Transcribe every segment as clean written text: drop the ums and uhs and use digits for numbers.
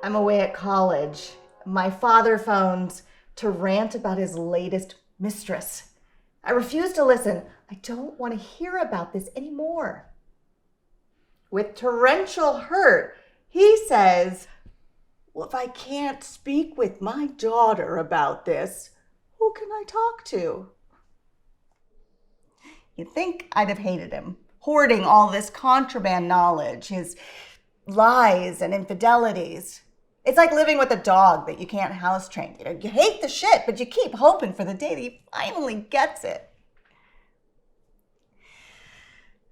I'm away at college. My father phones to rant about his latest mistress. I refuse to listen. I don't want to hear about this anymore. With torrential hurt, he says, well, if I can't speak with my daughter about this, who can I talk to? You'd think I'd have hated him, hoarding all this contraband knowledge, his lies and infidelities. It's like living with a dog that you can't house train. You hate the shit, but you keep hoping for the day that he finally gets it.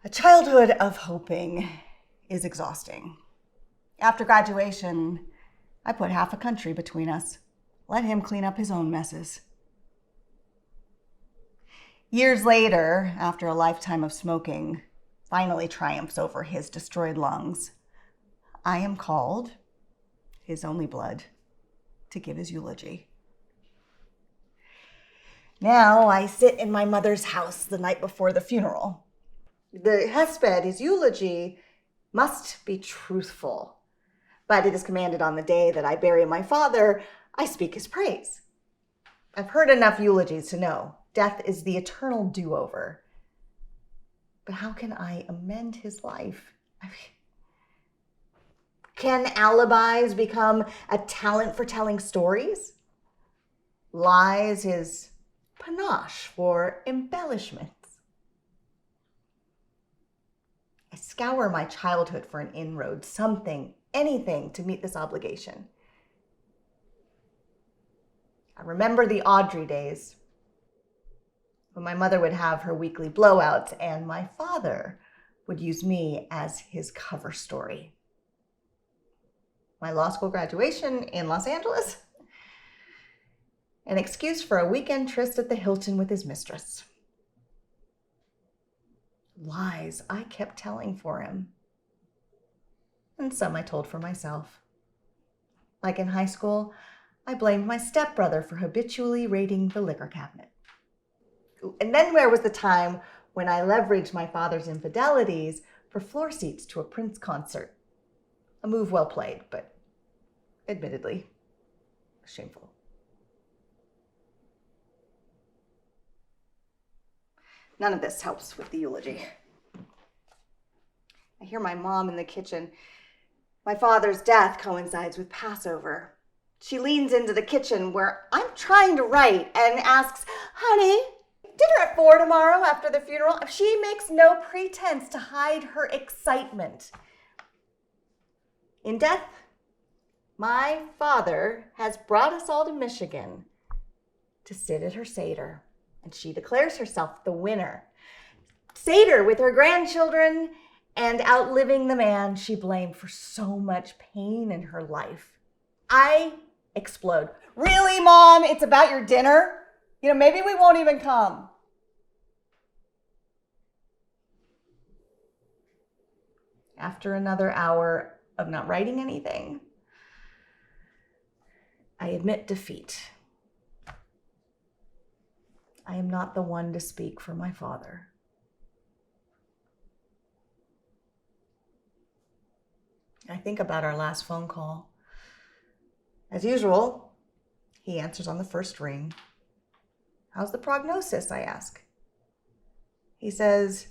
A childhood of hoping is exhausting. After graduation, I put half a country between us. Let him clean up his own messes. Years later, after a lifetime of smoking finally triumphs over his destroyed lungs, I am called, his only blood, to give his eulogy. Now I sit in my mother's house the night before the funeral. The hesped, his eulogy, must be truthful, but it is commanded on the day that I bury my father, I speak his praise. I've heard enough eulogies to know death is the eternal do-over. But how can I amend his life? Can alibis become a talent for telling stories? Lies his panache for embellishments. I scour my childhood for an inroad, something, anything to meet this obligation. I remember the Audrey days when my mother would have her weekly blowouts and my father would use me as his cover story. My law school graduation in Los Angeles, an excuse for a weekend tryst at the Hilton with his mistress. Lies I kept telling for him, and some I told for myself. Like in high school, I blamed my stepbrother for habitually raiding the liquor cabinet. And then there was the time when I leveraged my father's infidelities for floor seats to a Prince concert. A move well played, but admittedly shameful. None of this helps with the eulogy. I hear my mom in the kitchen. My father's death coincides with Passover. She leans into the kitchen where I'm trying to write and asks, honey, dinner at 4 tomorrow after the funeral? She makes no pretense to hide her excitement. In death, my father has brought us all to Michigan to sit at her Seder, and she declares herself the winner. Seder with her grandchildren and outliving the man she blamed for so much pain in her life. I explode. Really, Mom? It's about your dinner? Maybe we won't even come. After another hour of not writing anything, I admit defeat. I am not the one to speak for my father. I think about our last phone call. As usual, he answers on the first ring. How's the prognosis, I ask. He says,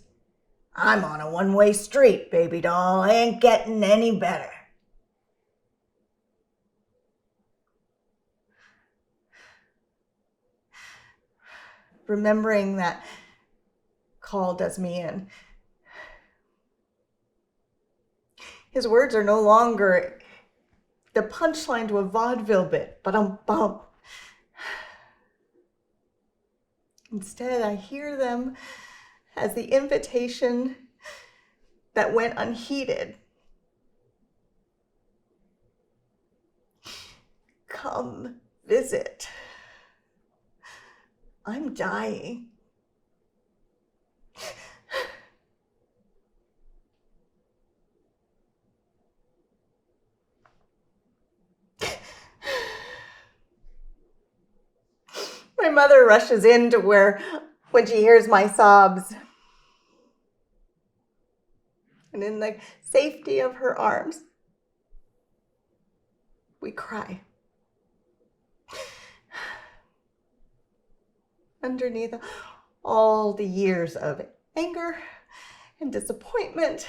I'm on a one-way street, baby doll. I ain't getting any better. Remembering that call does me in. His words are no longer the punchline to a vaudeville bit, but bum. Instead, I hear them as the invitation that went unheeded. Come visit. I'm dying. My mother rushes in to when she hears my sobs. And in the safety of her arms, we cry. Underneath all the years of anger and disappointment,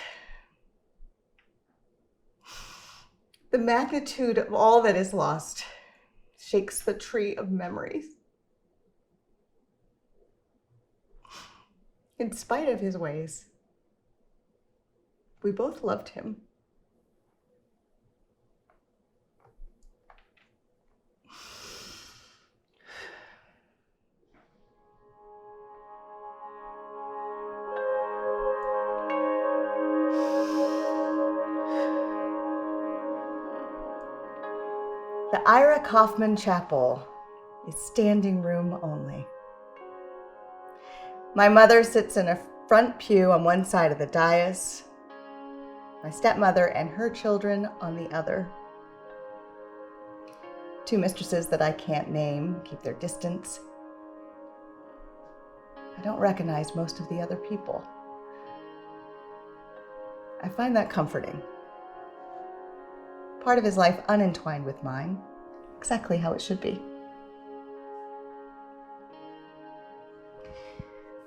the magnitude of all that is lost shakes the tree of memories. In spite of his ways, we both loved him. The Ira Kaufman Chapel is standing room only. My mother sits in a front pew on one side of the dais, my stepmother and her children on the other. Two mistresses that I can't name keep their distance. I don't recognize most of the other people. I find that comforting. Part of his life unentwined with mine, exactly how it should be.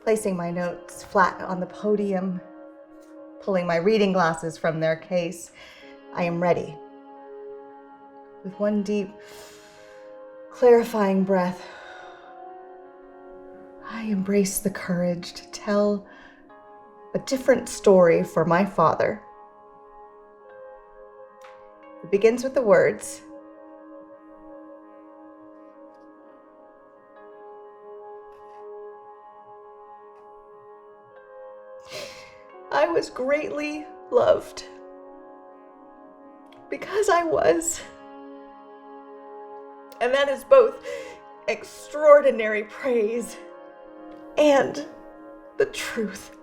Placing my notes flat on the podium, pulling my reading glasses from their case, I am ready. With one deep, clarifying breath, I embrace the courage to tell a different story for my father. It begins with the words, I was greatly loved because I was. And that is both extraordinary praise and the truth.